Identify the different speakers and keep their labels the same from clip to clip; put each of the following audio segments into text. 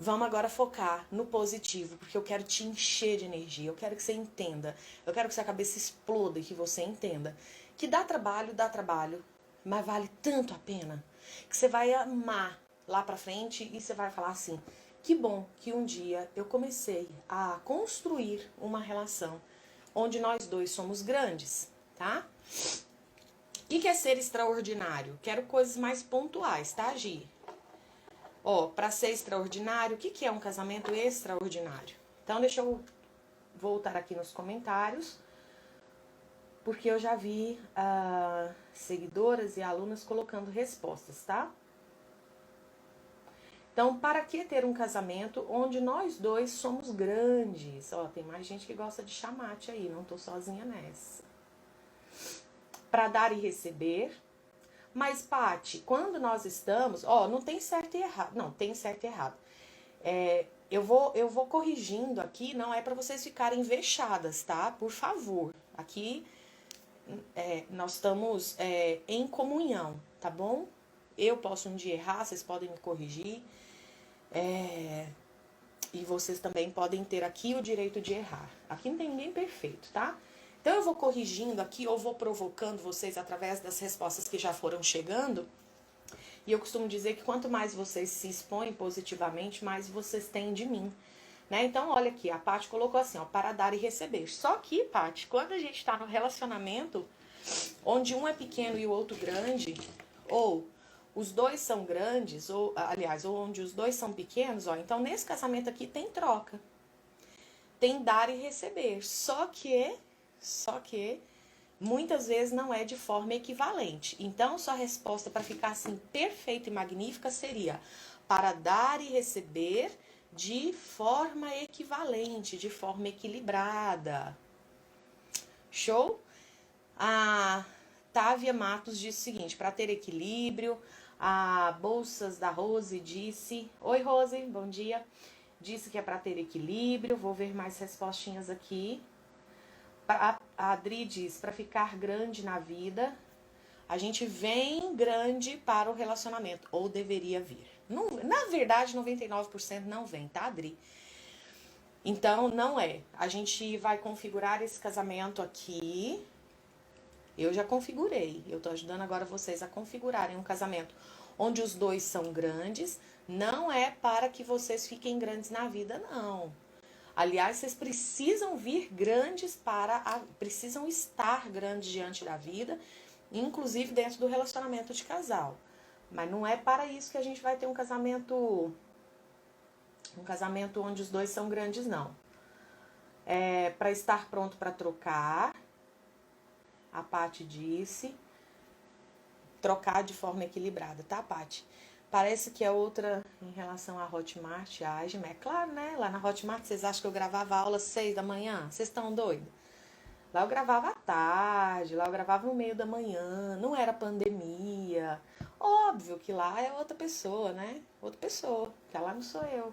Speaker 1: Vamos agora focar no positivo, porque eu quero te encher de energia, eu quero que você entenda, eu quero que sua cabeça exploda e que você entenda que dá trabalho, mas vale tanto a pena, que você vai amar lá pra frente e você vai falar assim, que bom que um dia eu comecei a construir uma relação onde nós dois somos grandes, tá? O que é ser extraordinário? Quero coisas mais pontuais, tá, Gi? Ó, para ser extraordinário, o que é um casamento extraordinário? Então, deixa eu voltar aqui nos comentários, porque eu já vi seguidoras e alunas colocando respostas, tá? Então, para que ter um casamento onde nós dois somos grandes? Ó, tem mais gente que gosta de chamate aí, não tô sozinha nessa. Para dar e receber. Mas, Pati, quando nós estamos... Ó, não tem certo e errado. Não, tem certo e errado. Eu vou corrigindo aqui, não é para vocês ficarem vexadas, tá? Por favor. Aqui nós estamos em comunhão, tá bom? Eu posso um dia errar, vocês podem me corrigir. E vocês também podem ter aqui o direito de errar. Aqui não tem ninguém perfeito, tá? Então eu vou corrigindo aqui, ou vou provocando vocês através das respostas que já foram chegando. E eu costumo dizer que quanto mais vocês se expõem positivamente, mais vocês têm de mim. Né? Então, olha aqui, a Paty colocou assim, ó, para dar e receber. Só que, Paty, quando a gente tá no relacionamento, onde um é pequeno e o outro grande, ou os dois são grandes, ou, aliás, ou onde os dois são pequenos, ó, então nesse casamento aqui tem troca. Tem dar e receber. Só que, muitas vezes não é de forma equivalente. Então, sua resposta para ficar assim perfeita e magnífica seria para dar e receber de forma equivalente, de forma equilibrada. Show? A Távia Matos disse o seguinte, para ter equilíbrio, a Bolsas da Rose disse, oi Rose, bom dia, disse que é para ter equilíbrio, vou ver mais respostinhas aqui. A Adri diz, para ficar grande na vida, a gente vem grande para o relacionamento, ou deveria vir. Não, na verdade, 99% não vem, tá, Adri? Então, não é. A gente vai configurar esse casamento aqui. Eu já configurei. Eu tô ajudando agora vocês a configurarem um casamento onde os dois são grandes. Não é para que vocês fiquem grandes na vida, não. Aliás, vocês precisam vir grandes precisam estar grandes diante da vida, inclusive dentro do relacionamento de casal. Mas não é para isso que a gente vai ter um casamento onde os dois são grandes, não. É para estar pronto para trocar. A Paty disse. Trocar de forma equilibrada, tá, Paty? Parece que é outra em relação à Hotmart, a Agem. É claro, né? Lá na Hotmart, vocês acham que eu gravava aula às 6 da manhã? Vocês estão doidos? Lá eu gravava à tarde, lá eu gravava no meio da manhã, não era pandemia. Óbvio que lá é outra pessoa, né? Outra pessoa, que lá não sou eu.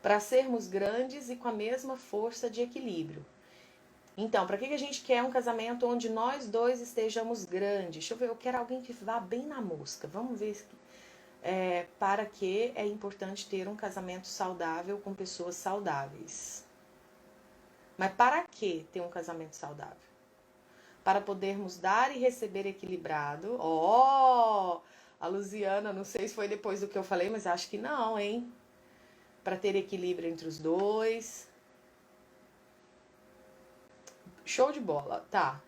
Speaker 1: Para sermos grandes e com a mesma força de equilíbrio. Então, para que a gente quer um casamento onde nós dois estejamos grandes? Deixa eu ver, eu quero alguém que vá bem na mosca. Vamos ver para que é importante ter um casamento saudável com pessoas saudáveis. Mas para que ter um casamento saudável? Para podermos dar e receber equilibrado. Ó, a Luziana, não sei se foi depois do que eu falei, mas acho que não, hein? Para ter equilíbrio entre os dois. Show de bola, tá.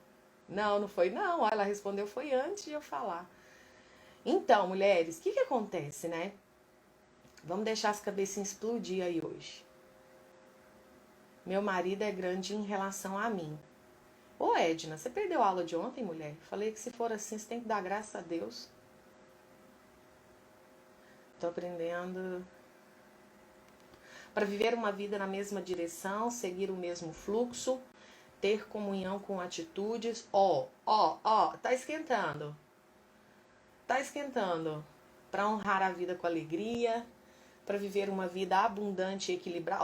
Speaker 1: Não foi não. Ela respondeu foi antes de eu falar. Então, mulheres, o que acontece, né? Vamos deixar as cabecinhas explodir aí hoje. Meu marido é grande em relação a mim. Ô Edna, você perdeu a aula de ontem, mulher? Falei que se for assim, você tem que dar graças a Deus. Tô aprendendo. Para viver uma vida na mesma direção, seguir o mesmo fluxo, ter comunhão com atitudes. Tá esquentando. Tá esquentando. Para honrar a vida com alegria, para viver uma vida abundante e equilibrada.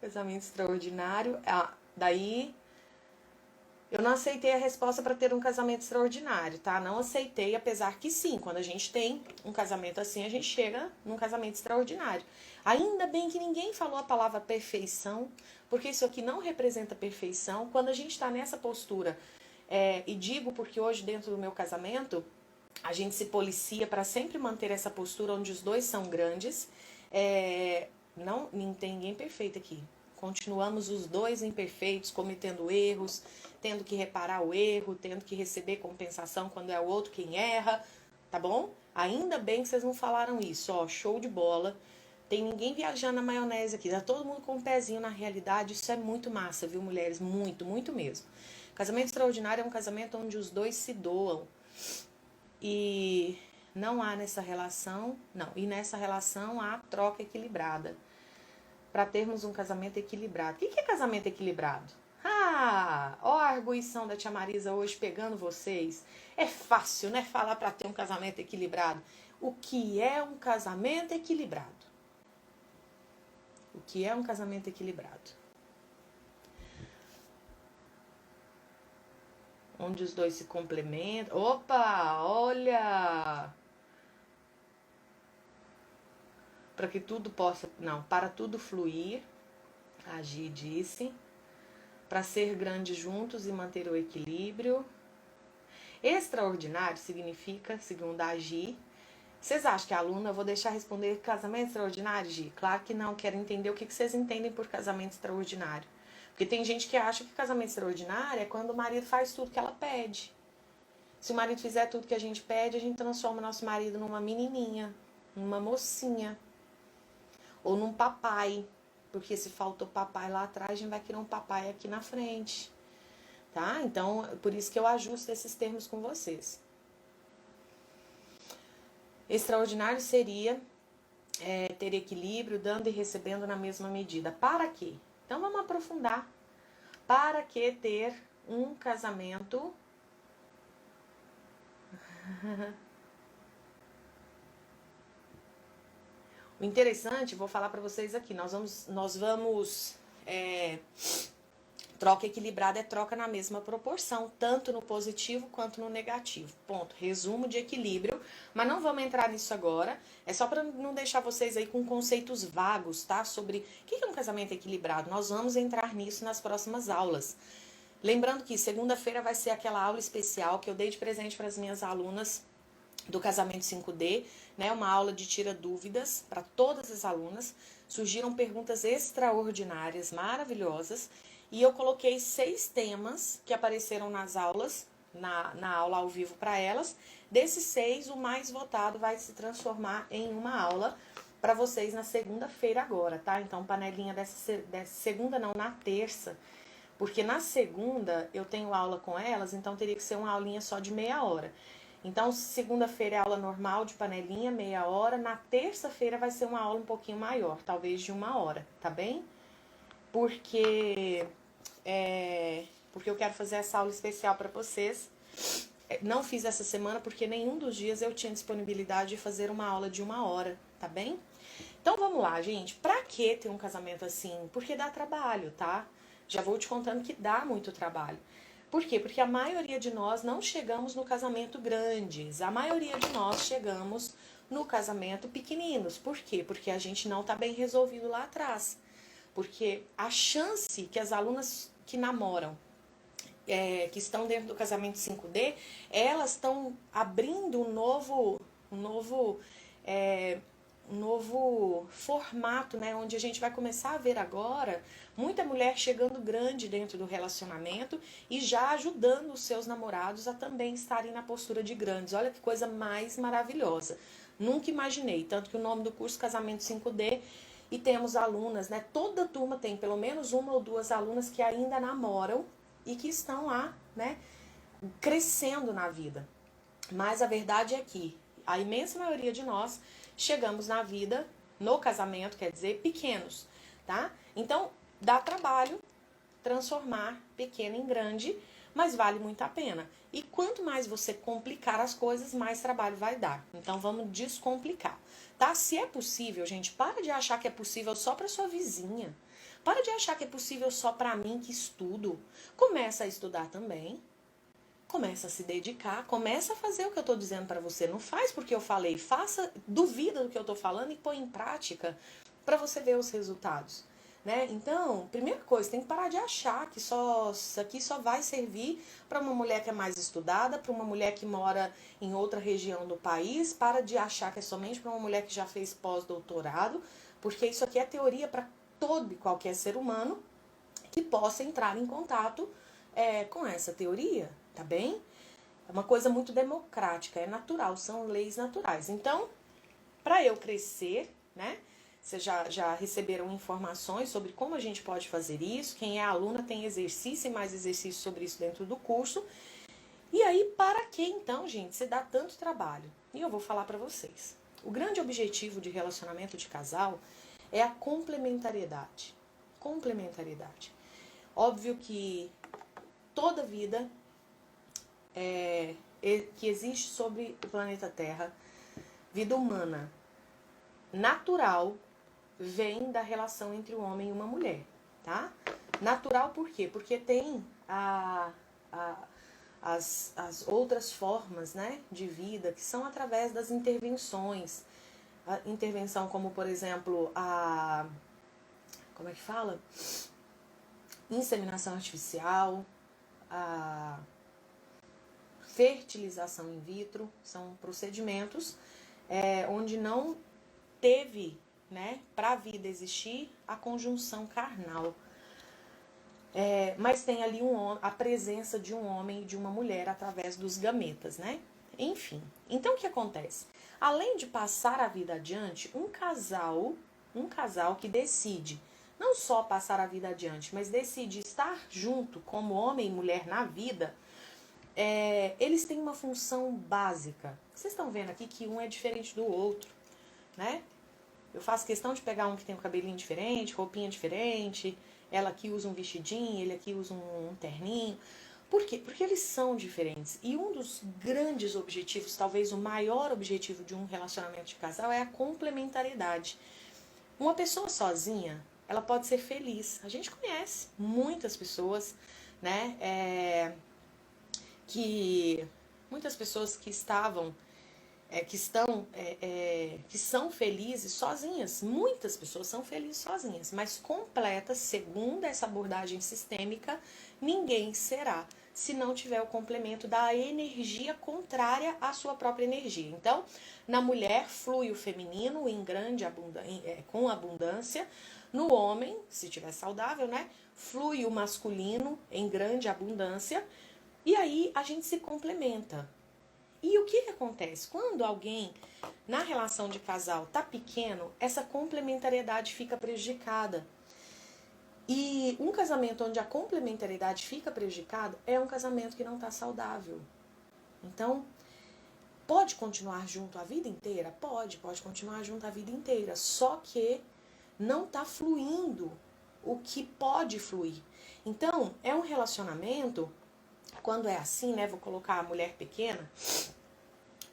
Speaker 1: Casamento extraordinário. Daí Eu não aceitei a resposta para ter um casamento extraordinário, tá? Não aceitei, apesar que sim, quando a gente tem um casamento assim, a gente chega num casamento extraordinário. Ainda bem que ninguém falou a palavra perfeição, porque isso aqui não representa perfeição. Quando a gente está nessa postura, e digo porque hoje dentro do meu casamento, a gente se policia para sempre manter essa postura onde os dois são grandes. Não tem ninguém perfeito aqui. Continuamos os dois imperfeitos, cometendo erros, tendo que reparar o erro, tendo que receber compensação quando é o outro quem erra, tá bom? Ainda bem que vocês não falaram isso, ó, show de bola. Tem ninguém viajando na maionese aqui, tá todo mundo com um pezinho na realidade, isso é muito massa, viu, mulheres? Muito, muito mesmo. Casamento extraordinário é um casamento onde os dois se doam. E não há nessa relação, e nessa relação há troca equilibrada. Para termos um casamento equilibrado. O que é casamento equilibrado? Ó a arguição da tia Marisa hoje pegando vocês. É fácil, né, falar para ter um casamento equilibrado. O que é um casamento equilibrado? O que é um casamento equilibrado? Onde os dois se complementam. Opa, olha! Para que tudo possa... Não, para tudo fluir, a Gi disse. Para ser grandes juntos e manter o equilíbrio. Extraordinário significa, segundo a Gi... Vocês acham que a aluna, eu vou deixar responder casamento extraordinário, Gi? Claro que não, quero entender o que vocês entendem por casamento extraordinário. Porque tem gente que acha que casamento extraordinário é quando o marido faz tudo que ela pede. Se o marido fizer tudo que a gente pede, a gente transforma nosso marido numa menininha, numa mocinha. Ou num papai. Porque se faltou papai lá atrás, a gente vai querer um papai aqui na frente. Tá? Então, por isso que eu ajusto esses termos com vocês. Extraordinário seria ter equilíbrio, dando e recebendo na mesma medida. Para quê? Então vamos aprofundar. Para que ter um casamento o interessante, vou falar para vocês aqui, nós vamos troca equilibrada é troca na mesma proporção, tanto no positivo quanto no negativo. Ponto. Resumo de equilíbrio, mas não vamos entrar nisso agora. É só para não deixar vocês aí com conceitos vagos, tá? Sobre o que é um casamento equilibrado. Nós vamos entrar nisso nas próximas aulas. Lembrando que segunda-feira vai ser aquela aula especial que eu dei de presente para as minhas alunas do Casamento 5D, né? Uma aula de tira dúvidas para todas as alunas. Surgiram perguntas extraordinárias, maravilhosas. E eu coloquei 6 temas que apareceram nas aulas, na aula ao vivo para elas. Desses 6, o mais votado vai se transformar em uma aula para vocês na segunda-feira agora, tá? Então, panelinha dessa segunda não, na terça. Porque na segunda eu tenho aula com elas, então teria que ser uma aulinha só de meia hora. Então, segunda-feira é aula normal de panelinha, meia hora. Na terça-feira vai ser uma aula um pouquinho maior, talvez de 1 hora, tá bem? Porque eu quero fazer essa aula especial para vocês. Não fiz essa semana porque nenhum dos dias eu tinha disponibilidade de fazer uma aula de 1 hora, tá bem? Então vamos lá, gente. Pra que ter um casamento assim? Porque dá trabalho, tá? Já vou te contando que dá muito trabalho. Por quê? Porque a maioria de nós não chegamos no casamento grandes. A maioria de nós chegamos no casamento pequeninos. Por quê? Porque a gente não tá bem resolvido lá atrás. Porque a chance que as alunas que namoram, que estão dentro do casamento 5D, elas estão abrindo um novo formato, né? Onde a gente vai começar a ver agora muita mulher chegando grande dentro do relacionamento e já ajudando os seus namorados a também estarem na postura de grandes. Olha que coisa mais maravilhosa. Nunca imaginei. Tanto que o nome do curso Casamento 5D, e temos alunas, né? Toda turma tem pelo menos 1 ou 2 alunas que ainda namoram e que estão lá, né? Crescendo na vida. Mas a verdade é que a imensa maioria de nós chegamos na vida, no casamento, quer dizer, pequenos, tá? Então, dá trabalho transformar pequeno em grande, mas vale muito a pena. E quanto mais você complicar as coisas, mais trabalho vai dar. Então, vamos descomplicar, tá? Se é possível, gente, para de achar que é possível só para sua vizinha. Para de achar que é possível só para mim que estudo. Começa a estudar também. Começa a se dedicar, começa a fazer o que eu estou dizendo para você. Não faz porque eu falei, faça, duvida do que eu estou falando e põe em prática para você ver os resultados. Né? Então, primeira coisa, tem que parar de achar que isso aqui só vai servir para uma mulher que é mais estudada, para uma mulher que mora em outra região do país. Para de achar que é somente para uma mulher que já fez pós-doutorado, porque isso aqui é teoria para todo e qualquer ser humano que possa entrar em contato com essa teoria. Tá bem? É uma coisa muito democrática, é natural, são leis naturais. Então, para eu crescer, né? Vocês já receberam informações sobre como a gente pode fazer isso. Quem é aluna tem exercício e mais exercício sobre isso dentro do curso. E aí, para que então, gente, se dá tanto trabalho? E eu vou falar para vocês. O grande objetivo de relacionamento de casal é a complementariedade. Complementariedade. Óbvio que toda vida que existe sobre o planeta Terra, vida humana natural, vem da relação entre um homem e uma mulher, tá? Natural por quê? Porque tem as outras formas, né, de vida, que são através das intervenções. A intervenção como, por exemplo, como é que fala? Inseminação artificial, a fertilização in vitro, são procedimentos onde não teve, né, para a vida existir, a conjunção carnal. Mas tem ali a presença de um homem e de uma mulher através dos gametas, né? Enfim, então o que acontece? Além de passar a vida adiante, um casal que decide não só passar a vida adiante, mas decide estar junto como homem e mulher na vida, eles têm uma função básica. Vocês estão vendo aqui que um é diferente do outro, né? Eu faço questão de pegar um que tem um cabelinho diferente, roupinha diferente, ela aqui usa um vestidinho, ele aqui usa um terninho. Por quê? Porque eles são diferentes. E um dos grandes objetivos, talvez o maior objetivo de um relacionamento de casal é a complementariedade. Uma pessoa sozinha, ela pode ser feliz. A gente conhece muitas pessoas, né? Muitas pessoas que são felizes sozinhas. Muitas pessoas são felizes sozinhas, mas completas, segundo essa abordagem sistêmica, ninguém será, se não tiver o complemento da energia contrária à sua própria energia. Então, na mulher flui o feminino com abundância. No homem, se estiver saudável, né, flui o masculino em grande abundância. E aí a gente se complementa. E o que acontece? Quando alguém na relação de casal tá pequeno, essa complementariedade fica prejudicada. E um casamento onde a complementariedade fica prejudicada é um casamento que não tá saudável. Então, pode continuar junto a vida inteira? Pode continuar junto a vida inteira. Só que não tá fluindo o que pode fluir. Então, é um relacionamento, quando é assim, né? Vou colocar a mulher pequena.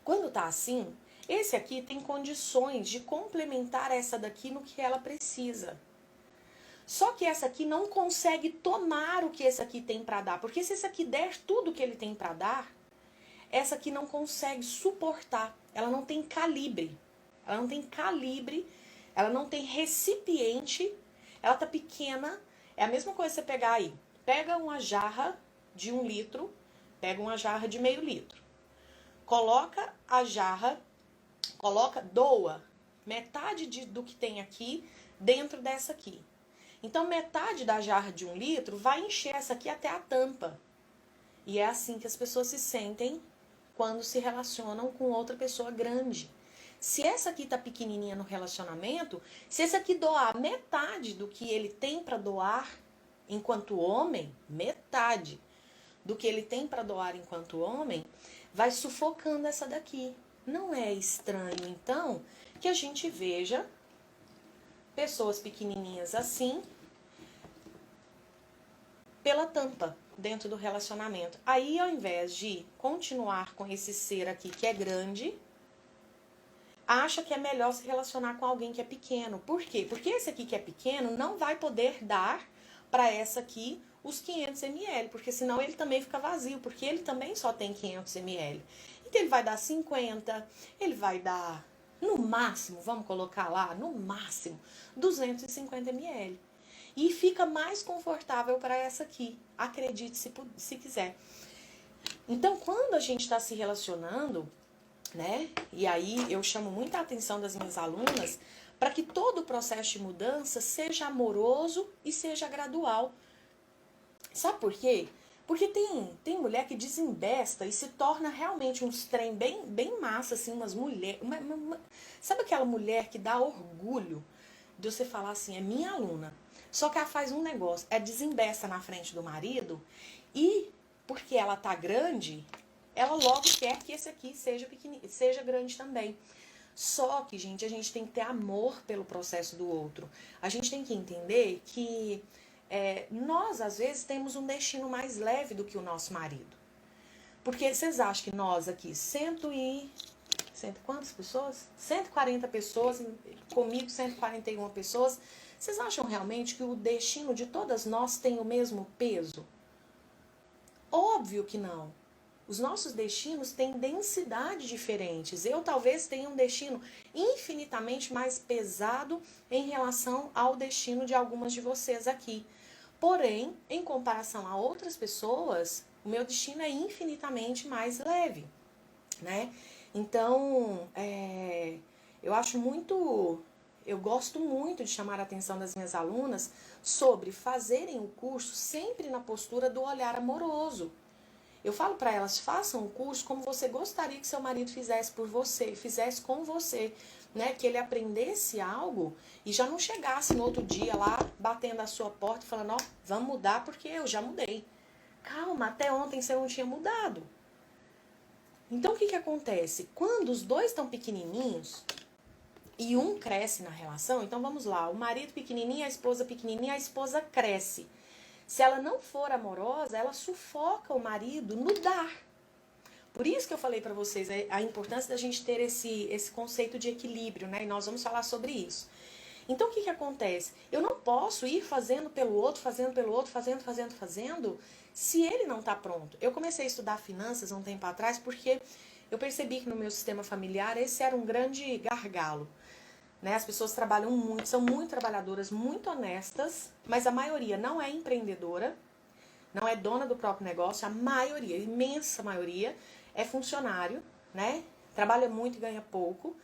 Speaker 1: Quando tá assim, esse aqui tem condições de complementar essa daqui no que ela precisa. Só que essa aqui não consegue tomar o que esse aqui tem para dar. Porque se esse aqui der tudo que ele tem para dar, essa aqui não consegue suportar. Ela não tem calibre. Ela não tem recipiente. Ela tá pequena. É a mesma coisa você pegar aí. Pega uma jarra de 1 litro, pega uma jarra de meio litro. Coloca a jarra, doa metade do que tem aqui dentro dessa aqui. Então, metade da jarra de 1 litro vai encher essa aqui até a tampa. E é assim que as pessoas se sentem quando se relacionam com outra pessoa grande. Se essa aqui tá pequenininha no relacionamento, se esse aqui doar metade do que ele tem para doar enquanto homem, metade do que ele tem para doar enquanto homem, vai sufocando essa daqui. Não é estranho, então, que a gente veja pessoas pequenininhas assim pela tampa dentro do relacionamento. Aí, ao invés de continuar com esse ser aqui que é grande, acha que é melhor se relacionar com alguém que é pequeno. Por quê? Porque esse aqui que é pequeno não vai poder dar para essa aqui os 500 ml, porque senão ele também fica vazio, porque ele também só tem 500 ml. Então ele vai dar 50, ele vai dar, no máximo, vamos colocar lá, no máximo, 250 ml. E fica mais confortável para essa aqui, acredite se quiser. Então, quando a gente está se relacionando, né? E aí eu chamo muita atenção das minhas alunas para que todo o processo de mudança seja amoroso e seja gradual. Sabe por quê? Porque tem mulher que desembesta e se torna realmente uns trem bem massa, assim, umas mulheres. Sabe aquela mulher que dá orgulho de você falar assim, é minha aluna. Só que ela faz um negócio, é desembesta na frente do marido e, porque ela tá grande, ela logo quer que esse aqui seja pequenininho, seja grande também. Só que, gente, a gente tem que ter amor pelo processo do outro. A gente tem que entender que nós, às vezes, temos um destino mais leve do que o nosso marido. Porque vocês acham que nós aqui, quantas pessoas? 140 pessoas, comigo 141 pessoas. Vocês acham realmente que o destino de todas nós tem o mesmo peso? Óbvio que não. Os nossos destinos têm densidade diferentes. Eu talvez tenha um destino infinitamente mais pesado em relação ao destino de algumas de vocês aqui. Porém, em comparação a outras pessoas, o meu destino é infinitamente mais leve, né? Então, eu gosto muito de chamar a atenção das minhas alunas sobre fazerem o curso sempre na postura do olhar amoroso. Eu falo para elas, façam o curso como você gostaria que seu marido fizesse por você, fizesse com você, né? Que ele aprendesse algo e já não chegasse no outro dia lá, batendo a sua porta e falando, ó, vamos mudar porque eu já mudei. Calma, até ontem você não tinha mudado. Então, o que acontece? Quando os dois estão pequenininhos e um cresce na relação, então vamos lá, o marido pequenininho, a esposa cresce. Se ela não for amorosa, ela sufoca o marido no dar. Por isso que eu falei para vocês a importância da gente ter esse conceito de equilíbrio, né? E nós vamos falar sobre isso. Então, o que acontece? Eu não posso ir fazendo pelo outro, fazendo, se ele não está pronto. Eu comecei a estudar finanças um tempo atrás porque eu percebi que no meu sistema familiar esse era um grande gargalo. Né? As pessoas trabalham muito, são muito trabalhadoras, muito honestas, mas a maioria não é empreendedora, não é dona do próprio negócio, a maioria, a imensa maioria, é funcionário, né? Trabalha muito e ganha pouco.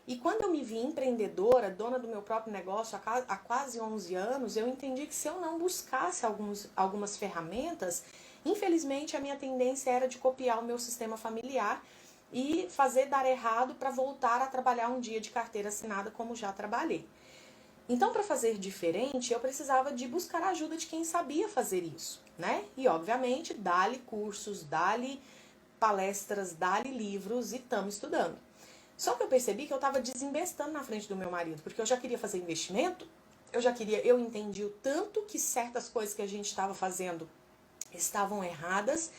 Speaker 1: E quando eu me vi empreendedora, dona do meu próprio negócio há quase 11 anos, eu entendi que se eu não buscasse algumas ferramentas, infelizmente a minha tendência era de copiar o meu sistema familiar e fazer dar errado para voltar a trabalhar um dia de carteira assinada como já trabalhei. Então, para fazer diferente, eu precisava de buscar a ajuda de quem sabia fazer isso, né? E, obviamente, dá-lhe cursos, dá-lhe palestras, dá-lhe livros e estamos estudando. Só que eu percebi que eu estava desembestando na frente do meu marido, porque eu já queria fazer investimento, eu entendi o tanto que certas coisas que a gente estava fazendo estavam erradas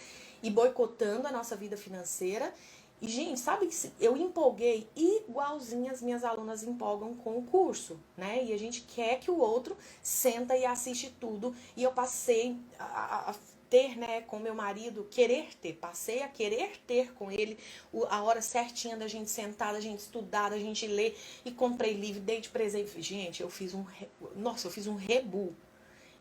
Speaker 1: e boicotando a nossa vida financeira. E, gente, sabe que eu empolguei igualzinho as minhas alunas empolgam com o curso, né? E a gente quer que o outro senta e assiste tudo. E eu passei a ter, né, com meu marido, passei a querer ter com ele a hora certinha da gente sentar, da gente estudar, da gente ler. E comprei livro, dei de presente. Gente, eu fiz um rebu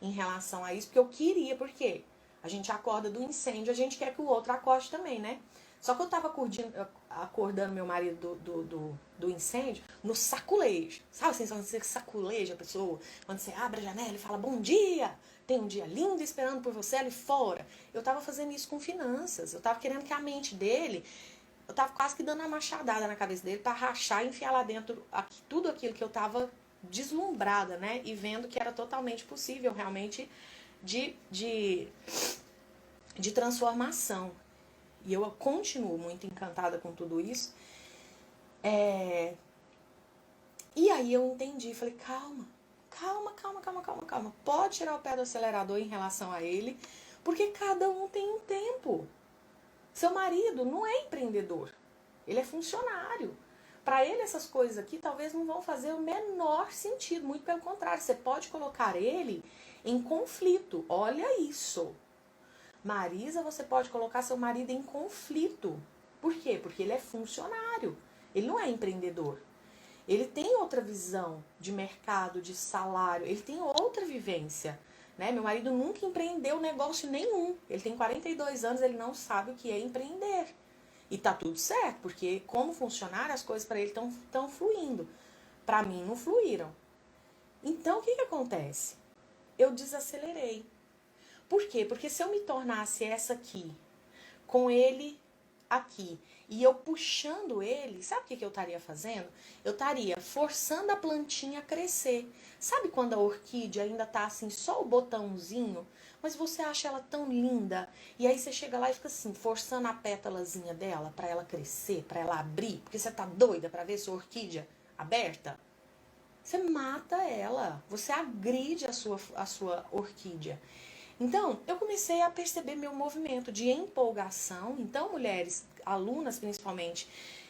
Speaker 1: em relação a isso, porque eu queria, porque a gente acorda do incêndio, a gente quer que o outro acorde também, né? Só que eu tava acordando meu marido do incêndio no saculejo. Sabe assim, quando você saculeja a pessoa? Quando você abre a janela e fala, bom dia, tem um dia lindo esperando por você ali fora. Eu tava fazendo isso com finanças. Eu tava querendo que a mente dele, eu tava quase que dando uma machadada na cabeça dele pra rachar e enfiar lá dentro tudo aquilo que eu tava deslumbrada, né? E vendo que era totalmente possível realmente de transformação. E eu continuo muito encantada com tudo isso. E aí eu entendi, falei, calma. Pode tirar o pé do acelerador em relação a ele, porque cada um tem um tempo. Seu marido não é empreendedor, ele é funcionário. Para ele essas coisas aqui talvez não vão fazer o menor sentido, muito pelo contrário, você pode colocar ele em conflito. Olha isso. Marisa, você pode colocar seu marido em conflito. Por quê? Porque ele é funcionário, ele não é empreendedor. Ele tem outra visão de mercado, de salário, ele tem outra vivência. Né? Meu marido nunca empreendeu negócio nenhum. Ele tem 42 anos, ele não sabe o que é empreender. E tá tudo certo, porque como funcionário, as coisas para ele estão fluindo. Para mim, não fluíram. Então, o que acontece? Eu desacelerei. Por quê? Porque se eu me tornasse essa aqui, com ele aqui, e eu puxando ele, sabe o que eu estaria fazendo? Eu estaria forçando a plantinha a crescer. Sabe quando a orquídea ainda tá assim, só o botãozinho, mas você acha ela tão linda, e aí você chega lá e fica assim, forçando a pétalazinha dela para ela crescer, para ela abrir, porque você tá doida para ver sua orquídea aberta? Você mata ela, você agride a sua orquídea. Então, eu comecei a perceber meu movimento de empolgação. Então, mulheres, alunas principalmente,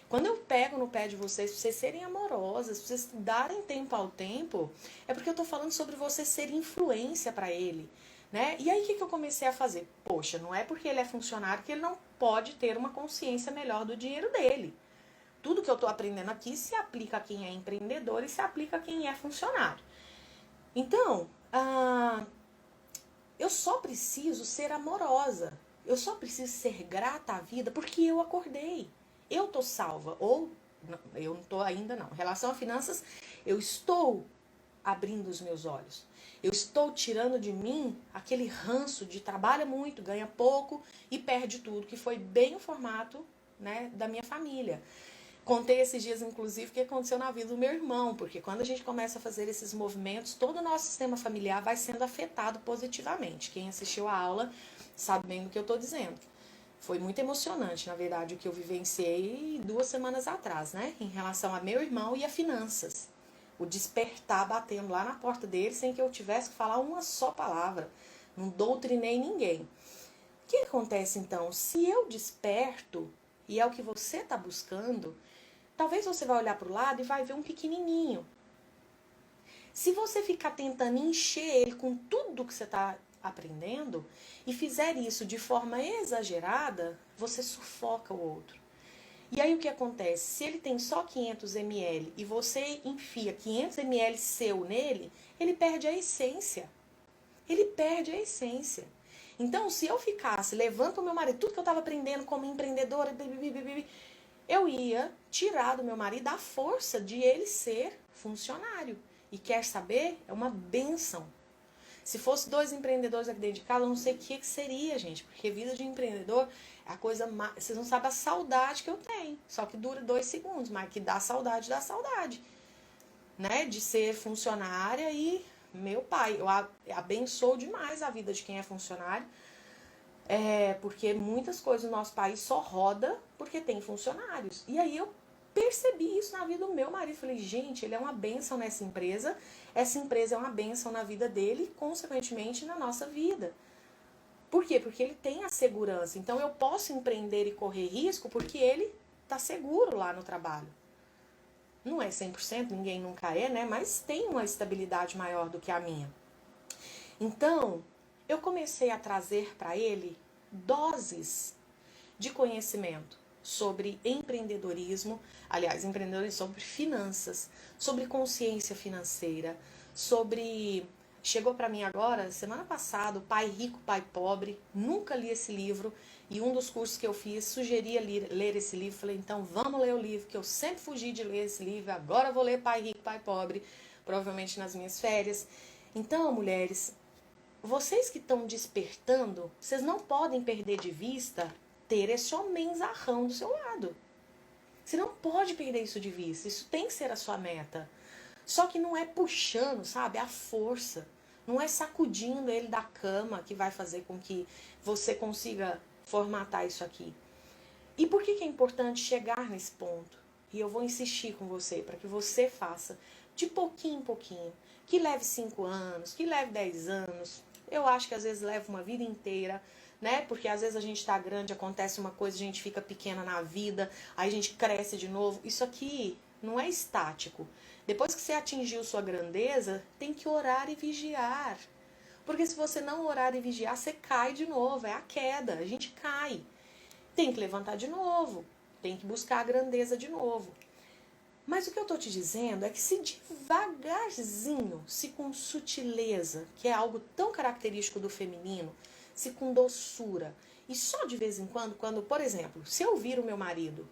Speaker 1: quando eu pego no pé de vocês, pra vocês serem amorosas, pra vocês darem tempo ao tempo, é porque eu tô falando sobre você ser influência para ele, né? E aí, o que eu comecei a fazer? Poxa, não é porque ele é funcionário que ele não pode ter uma consciência melhor do dinheiro dele. Tudo que eu tô aprendendo aqui se aplica a quem é empreendedor e se aplica a quem é funcionário. Então, eu só preciso ser amorosa. Eu só preciso ser grata à vida porque eu acordei. Eu tô salva. Ou, não, eu não tô ainda não. Em relação a finanças, eu estou abrindo os meus olhos. Eu estou tirando de mim aquele ranço de trabalha muito, ganha pouco e perde tudo, que foi bem o formato, né, da minha família. Contei esses dias, inclusive, o que aconteceu na vida do meu irmão, porque quando a gente começa a fazer esses movimentos, todo o nosso sistema familiar vai sendo afetado positivamente. Quem assistiu a aula sabe bem do que eu estou dizendo. Foi muito emocionante, na verdade, o que eu vivenciei 2 semanas atrás, né? Em relação a meu irmão e a finanças. O despertar batendo lá na porta dele sem que eu tivesse que falar uma só palavra. Não doutrinei ninguém. O que acontece, então? Se eu desperto, e é o que você está buscando, talvez você vai olhar para o lado e vai ver um pequenininho. Se você ficar tentando encher ele com tudo que você está aprendendo e fizer isso de forma exagerada, você sufoca o outro. E aí o que acontece? Se ele tem só 500 ml e você enfia 500 ml seu nele, ele perde a essência. Ele perde a essência. Então, se eu ficasse levando para o meu marido tudo que eu estava aprendendo como empreendedora, eu ia tirar do meu marido a força de ele ser funcionário. E quer saber? É uma bênção. Se fosse 2 empreendedores aqui dentro de casa, eu não sei o que seria, gente. Porque vida de empreendedor é a coisa mais... Vocês não sabem a saudade que eu tenho. Só que dura 2 segundos, mas que dá saudade, né? De ser funcionária e... Meu pai, eu abençoo demais a vida de quem é funcionário. Porque muitas coisas no nosso país só roda porque tem funcionários. E aí eu percebi isso na vida do meu marido. Falei, gente, ele é uma bênção nessa empresa. Essa empresa é uma bênção na vida dele e, consequentemente, na nossa vida. Por quê? Porque ele tem a segurança. Então, eu posso empreender e correr risco porque ele está seguro lá no trabalho. Não é 100%, ninguém nunca é, né? Mas tem uma estabilidade maior do que a minha. Então, eu comecei a trazer para ele doses de conhecimento sobre empreendedorismo, aliás, empreendedorismo sobre finanças, sobre consciência financeira, sobre... Chegou para mim agora, semana passada, o Pai Rico, Pai Pobre. Nunca li esse livro e um dos cursos que eu fiz sugeria ler esse livro. Falei, então vamos ler o livro, que eu sempre fugi de ler esse livro. Agora eu vou ler Pai Rico, Pai Pobre, provavelmente nas minhas férias. Então, mulheres, vocês que estão despertando, vocês não podem perder de vista ter esse homenzarrão do seu lado. Você não pode perder isso de vista. Isso tem que ser a sua meta. Só que não é puxando, sabe? A força. Não é sacudindo ele da cama que vai fazer com que você consiga formatar isso aqui. E por que é importante chegar nesse ponto? E eu vou insistir com você para que você faça de pouquinho em pouquinho. Que leve 5 anos, que leve 10 anos. Eu acho que às vezes leva uma vida inteira. né? Porque às vezes a gente tá grande, acontece uma coisa, a gente fica pequena na vida, aí a gente cresce de novo. Isso aqui não é estático. Depois que você atingiu sua grandeza, tem que orar e vigiar. Porque se você não orar e vigiar, você cai de novo, é a queda, a gente cai. Tem que levantar de novo, tem que buscar a grandeza de novo. Mas o que eu estou te dizendo é que se devagarzinho, se com sutileza, que é algo tão característico do feminino, se com doçura, e só de vez em quando, por exemplo, se eu vir o meu marido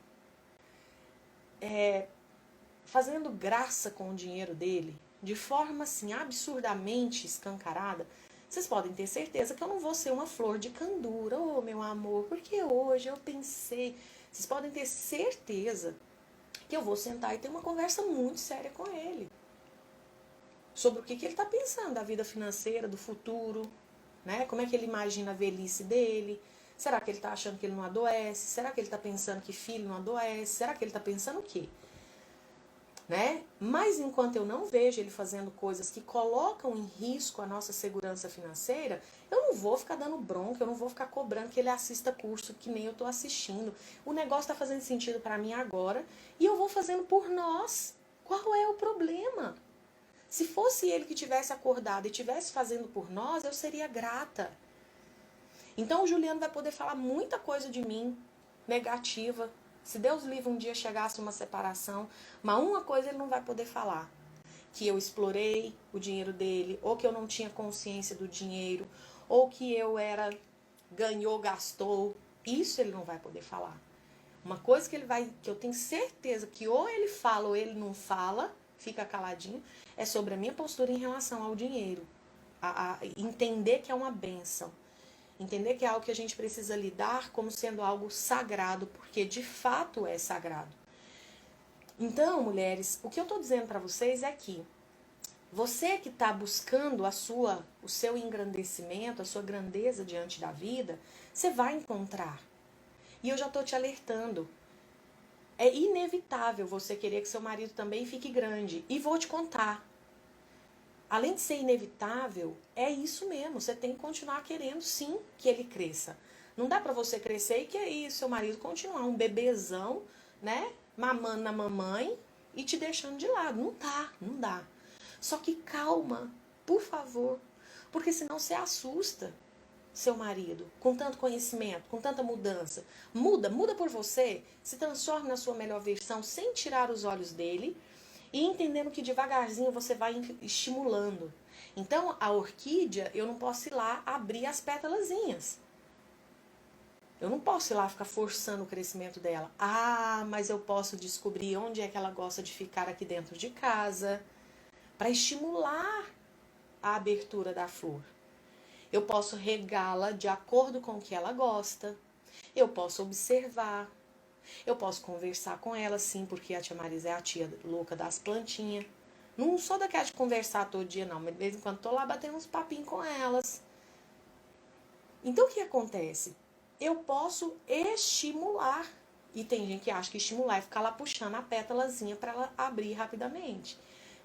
Speaker 1: fazendo graça com o dinheiro dele, de forma assim absurdamente escancarada, vocês podem ter certeza que eu não vou ser uma flor de candura, oh meu amor, porque hoje eu pensei. Vocês podem ter certeza que eu vou sentar e ter uma conversa muito séria com ele. Sobre o que ele está pensando da vida financeira, do futuro, né? Como é que ele imagina a velhice dele. Será que ele está achando que ele não adoece? Será que ele está pensando que filho não adoece? Será que ele está pensando o quê? Né? Mas enquanto eu não vejo ele fazendo coisas que colocam em risco a nossa segurança financeira, eu não vou ficar dando bronca, eu não vou ficar cobrando que ele assista curso que nem eu estou assistindo. O negócio está fazendo sentido para mim agora e eu vou fazendo por nós. Qual é o problema? Se fosse ele que tivesse acordado e tivesse fazendo por nós, eu seria grata. Então o Juliano vai poder falar muita coisa de mim negativa. Se Deus livre um dia chegasse uma separação, mas uma coisa ele não vai poder falar. Que eu explorei o dinheiro dele, ou que eu não tinha consciência do dinheiro, ou que eu ganhou, gastou. Isso ele não vai poder falar. Uma coisa que eu tenho certeza que ou ele fala ou ele não fala, fica caladinho, é sobre a minha postura em relação ao dinheiro. A entender que é uma bênção. Entender que é algo que a gente precisa lidar como sendo algo sagrado, porque de fato é sagrado. Então, mulheres, o que eu estou dizendo para vocês é que você que está buscando o seu engrandecimento, a sua grandeza diante da vida, você vai encontrar. E eu já estou te alertando. É inevitável você querer que seu marido também fique grande. E vou te contar. Além de ser inevitável, é isso mesmo. Você tem que continuar querendo, sim, que ele cresça. Não dá pra você crescer e que aí seu marido continuar um bebezão, né? Mamando na mamãe e te deixando de lado. Não dá, não dá. Só que calma, por favor. Porque senão você assusta seu marido com tanto conhecimento, com tanta mudança. Muda por você. Se transforme na sua melhor versão sem tirar os olhos dele. E entendendo que devagarzinho você vai estimulando. Então, a orquídea, eu não posso ir lá abrir as pétalazinhas. Eu não posso ir lá ficar forçando o crescimento dela. Ah, mas eu posso descobrir onde é que ela gosta de ficar aqui dentro de casa, para estimular a abertura da flor. Eu posso regá-la de acordo com o que ela gosta. Eu posso observar. Eu posso conversar com ela, sim, porque a tia Marisa é a tia louca das plantinhas. Não sou daquela de conversar todo dia, não. Mas de vez em quando tô lá batendo uns papinhos com elas. Então, o que acontece? Eu posso estimular. E tem gente que acha que estimular é ficar lá puxando a pétalazinha para ela abrir rapidamente,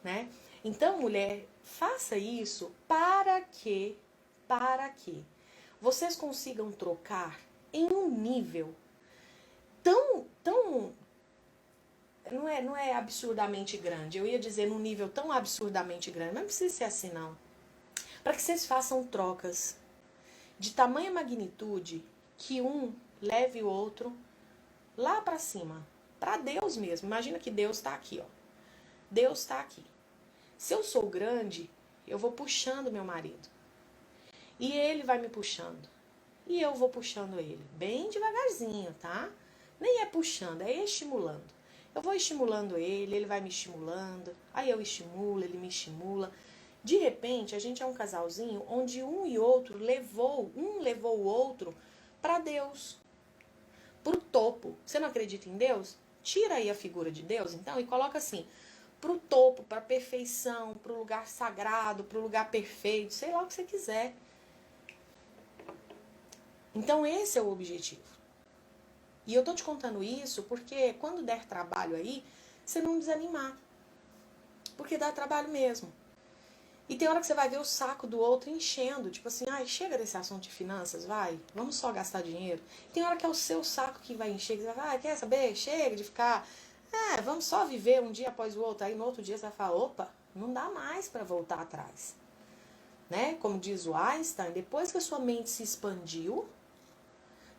Speaker 1: né? Então, mulher, faça isso para que vocês consigam trocar em um nível tão não é absurdamente grande. Eu ia dizer num nível tão absurdamente grande, mas não precisa ser assim não. Para que vocês façam trocas de tamanha magnitude que um leve o outro lá para cima, para Deus mesmo. Imagina que Deus está aqui, ó. Deus está aqui. Se eu sou grande, eu vou puxando meu marido. E ele vai me puxando. E eu vou puxando ele, bem devagarzinho, tá? Nem é puxando, é estimulando. Eu vou estimulando ele, ele vai me estimulando, aí eu estimulo, ele me estimula. De repente, a gente é um casalzinho onde um e outro levou o outro para Deus, pro topo. Você não acredita em Deus? Tira aí a figura de Deus, então, e coloca assim, pro topo, pra perfeição, pro lugar sagrado, pro lugar perfeito, sei lá o que você quiser. Então, esse é o objetivo. E eu tô te contando isso porque quando der trabalho aí, você não desanimar. Porque dá trabalho mesmo. E tem hora que você vai ver o saco do outro enchendo, tipo assim, ai, chega desse assunto de finanças, vai, vamos só gastar dinheiro. Tem hora que é o seu saco que vai encher, que você vai, quer saber? Chega de ficar, vamos só viver um dia após o outro. Aí no outro dia você vai falar, opa, não dá mais para voltar atrás. Né? Como diz o Einstein, depois que a sua mente se expandiu,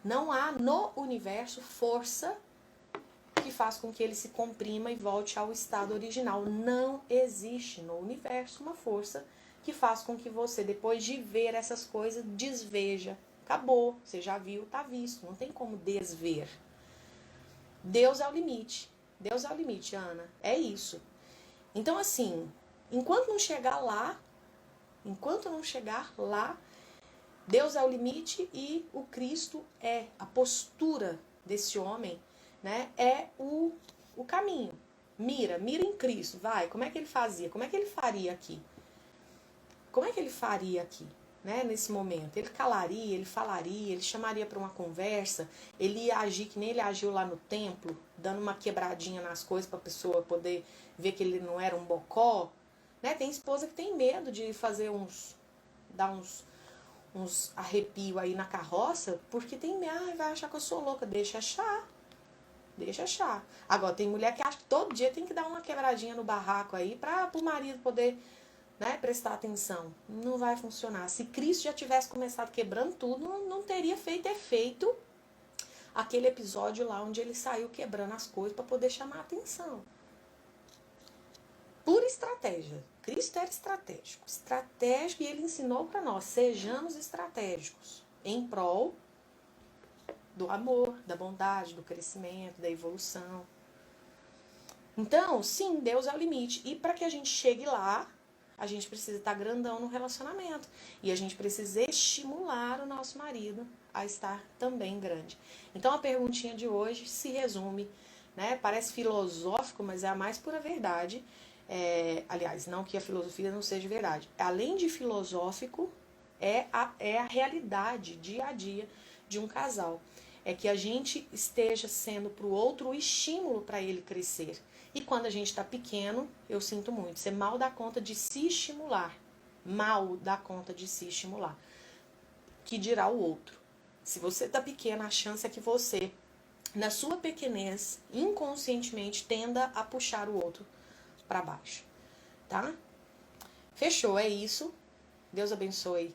Speaker 1: não há no universo força que faz com que ele se comprima e volte ao estado original. Não existe no universo uma força que faz com que você, depois de ver essas coisas, desveja. Acabou, você já viu, tá visto, não tem como desver. Deus é o limite. Deus é o limite, Ana. É isso. Então, assim, enquanto não chegar lá, Deus é o limite e o Cristo é a postura desse homem, né? É o caminho. Mira em Cristo, vai. Como é que ele fazia? Como é que ele faria aqui? Como é que ele faria aqui, né? Nesse momento? Ele calaria, ele falaria, ele chamaria para uma conversa, ele ia agir que nem ele agiu lá no templo, dando uma quebradinha nas coisas para a pessoa poder ver que ele não era um bocó, né? Tem esposa que tem medo de fazer dar uns arrepios aí na carroça, porque tem medo, vai achar que eu sou louca, deixa achar. Agora, tem mulher que acha que todo dia tem que dar uma quebradinha no barraco aí para o marido poder, né, prestar atenção. Não vai funcionar. Se Cristo já tivesse começado quebrando tudo, não teria feito efeito aquele episódio lá onde ele saiu quebrando as coisas para poder chamar a atenção. Pura estratégia. Cristo era estratégico. Estratégico, e ele ensinou para nós, sejamos estratégicos em prol do amor, da bondade, do crescimento, da evolução. Então, sim, Deus é o limite. E para que a gente chegue lá, a gente precisa estar grandão no relacionamento. E a gente precisa estimular o nosso marido a estar também grande. Então, a perguntinha de hoje se resume, né? Parece filosófico, mas é a mais pura verdade. Aliás, não que a filosofia não seja verdade. Além de filosófico, é a realidade, dia a dia, de um casal. É que a gente esteja sendo para o outro o estímulo para ele crescer. E quando a gente está pequeno, eu sinto muito, você mal dá conta de se estimular. Mal dá conta de se estimular. Que dirá o outro. Se você está pequeno, a chance é que você, na sua pequenez, inconscientemente, tenda a puxar o outro para baixo. Tá? Fechou, é isso. Deus abençoe